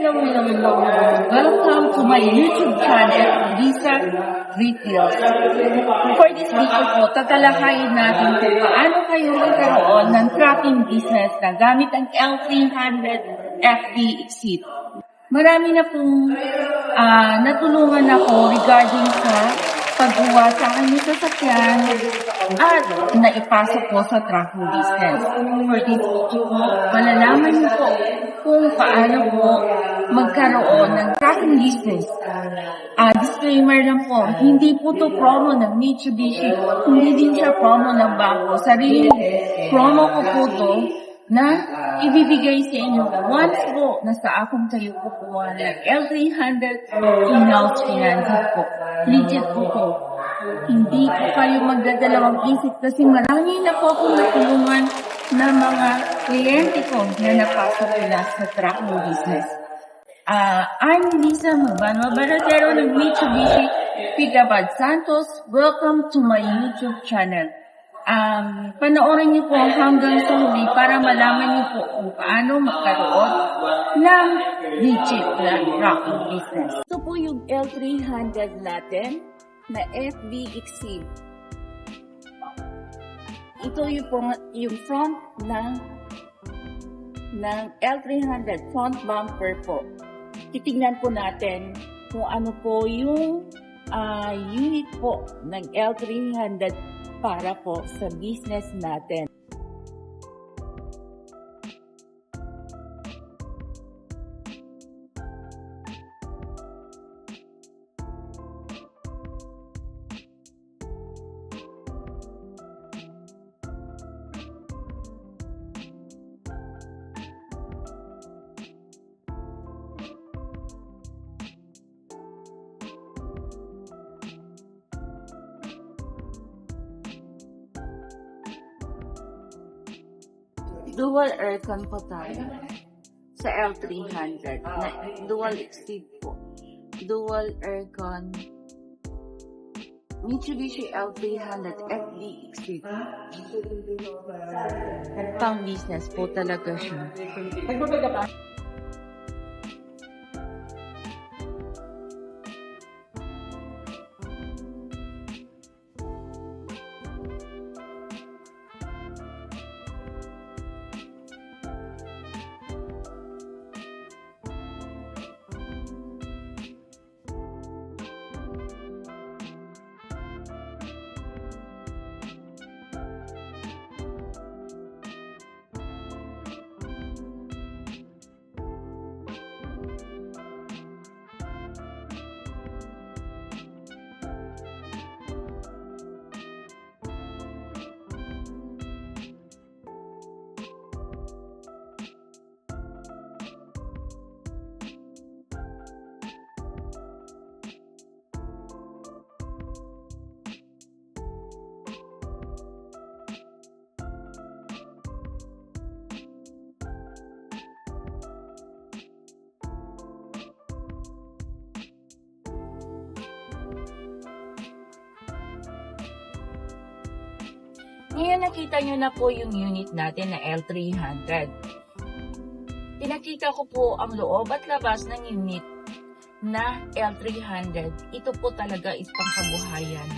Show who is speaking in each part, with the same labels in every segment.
Speaker 1: Hello. Welcome to my YouTube channel, Lisa Retail. For this video po, tatalakayin natin kung paano kayo magkaroon ng tracking business na gamit ang L300 FB Exceed. Marami na pong natulungan ako regarding sa paggawa sa aking sasakyan at naipasok po sa tracking business. For this video po, malalaman niyo po kung paano po magkaroon ng tracking business. Disclaimer lang po, hindi po to promo ng Mitsubishi, hindi din siya promo ng bangko. Sariling promo ko po to na ibibigay sa inyo once po na sa akong kayo kukuha ng L300 in-house financing po. Legit po. Hindi po kayo magdadalawang isip kasi marami na po akong natulungan na mga kliyente ko na napasok nila sa tracking business. I'm Lisa Mabaradero ng Mitsubishi Pigabad Santos. Welcome to my YouTube channel. Panoorin niyo po hanggang sa huli para malaman niyo po kung paano magkaroon ng legit na tracking business. Ito po yung L300 natin na FB Exceed. Ito yung front ng L300 front bumper po. Titingnan po natin kung ano po yung unit po ng L300 para po sa business natin. Dual aircon po tayo sa L300 na dual exceed po. Dual aircon Mitsubishi L300 FB Exceed. Pang business po talaga siya. Ngayon nakita nyo na po yung unit natin na L300. Pinakita ko po ang loob at labas ng unit na L300. Ito po talaga is pangkabuhayan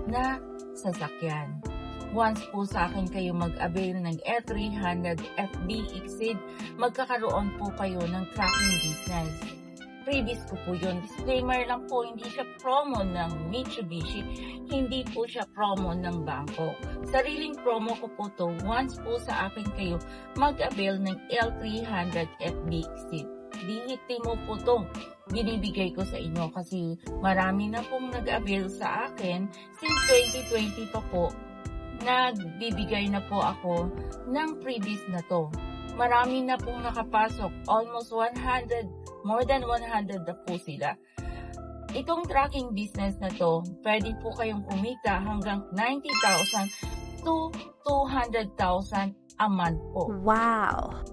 Speaker 1: na sasakyan. Once po sa akin kayo mag-avail ng L300 FB Exceed, magkakaroon po kayo ng tracking business. Previous ko po yun. Disclaimer lang po, hindi siya promo ng Mitsubishi, hindi po siya promo ng bangko. Sariling promo ko po to once po sa akin kayo mag-avail ng L300 FB Exceed. Dihitin mo po to. Binibigay ko sa inyo kasi marami na pong nag-avail sa akin since 2020 pa po. Nagbibigay na po ako ng previous na to. Marami na pong nakapasok, almost 100, more than 100 na po sila. Itong tracking business na to, pwede po kayong kumita hanggang 90,000 to 200,000 a month po.
Speaker 2: Wow!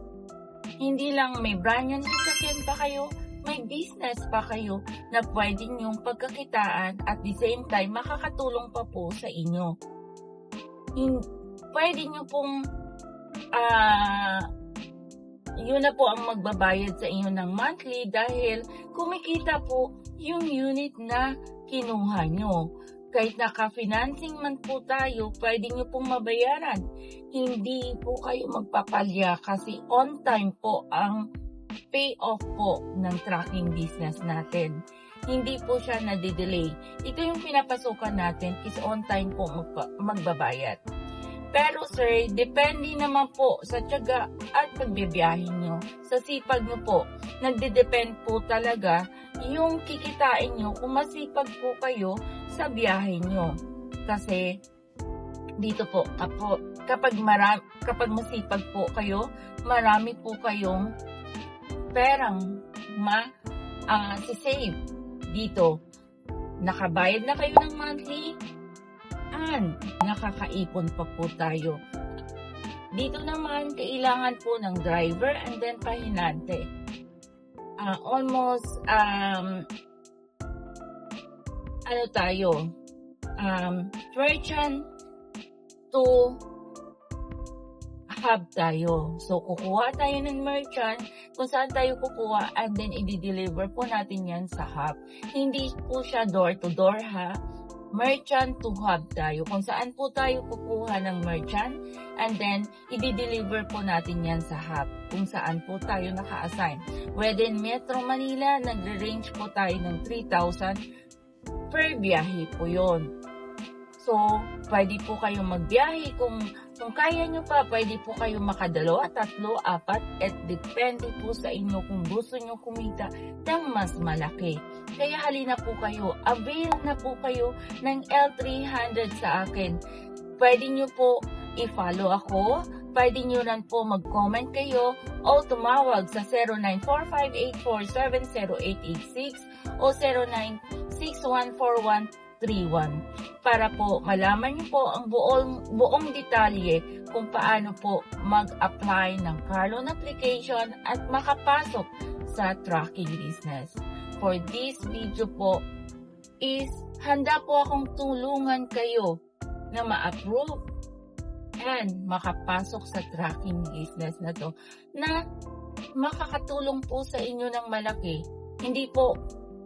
Speaker 1: Hindi lang may brand new sasakyan pa kayo, may business pa kayo na pwede nyong pagkakitaan at the same time makakatulong pa po sa inyo. Pwede nyo pong yun na po ang magbabayad sa inyo ng monthly dahil kumikita po yung unit na kinuha nyo. Kahit naka-financing man po tayo, pwede nyo pong mabayaran. Hindi po kayo magpapalya kasi on time po ang payoff po ng tracking business natin. Hindi po siya nadidelay. Ito yung pinapasukan natin is on time po magbabayad. Pero sir, depende naman po sa tiyaga at pagbibiyahin nyo. Sa sipag nyo po, nagdedepend po talaga yung kikitain nyo kung masipag po kayo sa biyahe nyo. Kasi dito po, kapag masipag po kayo, marami po kayong perang sisave. Dito, nakabayad na kayo ng monthly, and nakakaipon pa po tayo. Dito naman, kailangan po ng driver and then pahinante. Merchant to hub tayo. So, kukuha tayo ng merchant kung saan tayo kukuha and then i-deliver po natin yan sa hub. Hindi po siya door-to-door ha. Merchant to hub tayo. Kung saan po tayo kukuha ng merchant and then i-deliver po natin yan sa hub kung saan po tayo naka-assign. Within Metro Manila, nagre-range po tayo ng 3,000 per biyahe po yon. So, pwede po kayong magbiyahe. Kung kaya nyo pa, pwede po kayong makadalawa, 3, 4, at depende po sa inyo kung gusto nyo kumita ng mas malaki. Kaya halina po kayo, avail na po kayo ng L300 sa akin. Pwede nyo po i-follow ako, pwede nyo rin po mag-comment kayo o tumawag sa 0945-847-0886 o 09614131 para po malaman niyo po ang buong detalye kung paano po mag-apply ng car loan application at makapasok sa tracking business. For this video po is handa po akong tulungan kayo na ma-approve and makapasok sa tracking business na to na makakatulong po sa inyo ng malaki. Hindi po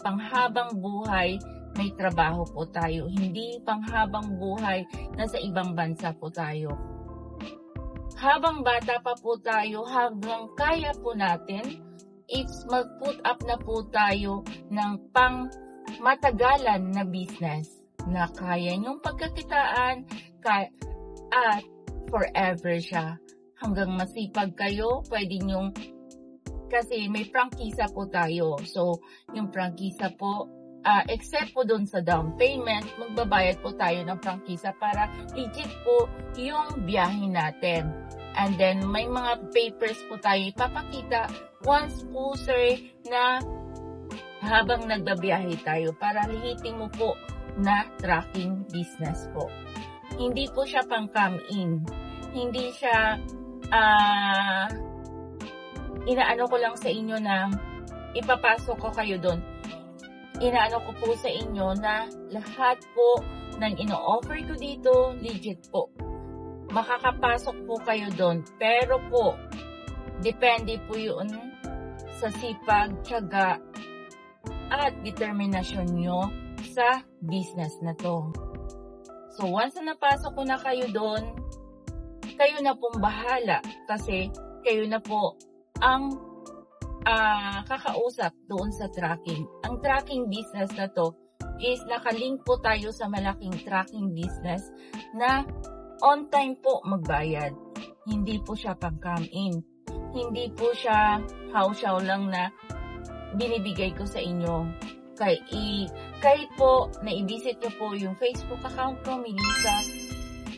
Speaker 1: panghabang buhay may trabaho po tayo. Hindi panghabang buhay na sa ibang bansa po tayo. Habang bata pa po tayo, hanggang kaya po natin, it's mag-put up na po tayo ng pang matagalan na business na kaya nyong pagkakitaan at forever siya. Hanggang masipag kayo, pwede nyong kasi may prangkisa po tayo. So, yung prangkisa po, except po dun sa down payment, magbabayad po tayo ng prangkisa para legit po yung biyahe natin. And then, may mga papers po tayo ipapakita once po, sir, na habang nagbabiyahe tayo para lihitin mo po na tracking business po. Hindi po siya pang come in. Hindi siya, inaano ko lang sa inyo na ipapasok ko kayo doon. Inaano ko po sa inyo na lahat po ng ino-offer ko dito, legit po. Makakapasok po kayo doon. Pero po, depende po yun sa sipag, tiyaga, at determinasyon nyo sa business na to. So, once na napasok ko na kayo doon, kayo na pong bahala kasi kayo na po ang kakausap doon sa tracking. Ang tracking business na to is nakalink po tayo sa malaking tracking business na on time po magbayad. Hindi po siya pang come in. Hindi po siya hausyaw lang na binibigay ko sa inyo. Kahit po na i-visit nyo po yung Facebook account ko, Melissa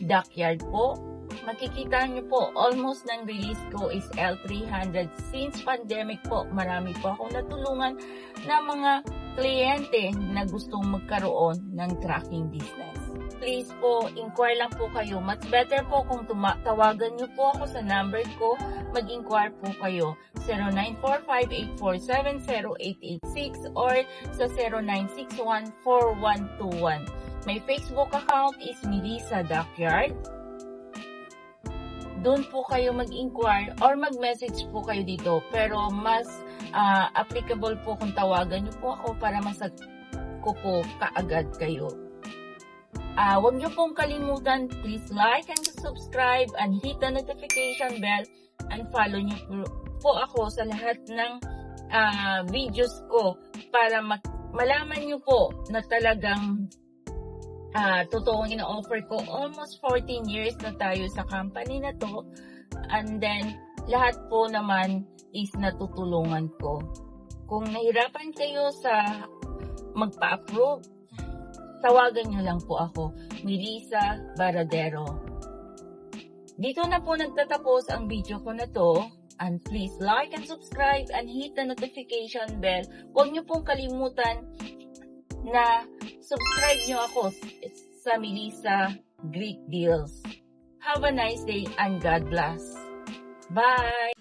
Speaker 1: Dockyard po, makikita nyo po, almost ng release ko is L300. Since pandemic po, marami po akong natulungan na mga kliyente na gustong magkaroon ng tracking business. Please po, inquire lang po kayo. Much better po kung tawagan nyo po ako sa number ko, mag-inquire po kayo 0945-847-0886 or sa 0961-4121. My Facebook account is Melissa Dockyard.
Speaker 2: doon po kayo mag-inquire or mag-message po kayo dito. Pero mas applicable po kung tawagan niyo po ako para masag ko po kaagad kayo. Huwag niyo pong kalimutan, please like and subscribe and hit the notification bell and follow niyo po ako sa lahat ng videos ko para malaman niyo po na talagang totoong ina-offer ko. Almost 14 years na tayo sa company na to, and then lahat po naman is natutulungan ko. Kung nahirapan kayo sa magpa-approve, tawagan nyo lang po ako, Melissa Baradero. Dito na po nagtatapos ang video ko na to, and please like and subscribe and hit the notification bell. Huwag nyo pong kalimutan na subscribe nyo ako sa Melissa Great Deals. Have a nice day and God bless. Bye!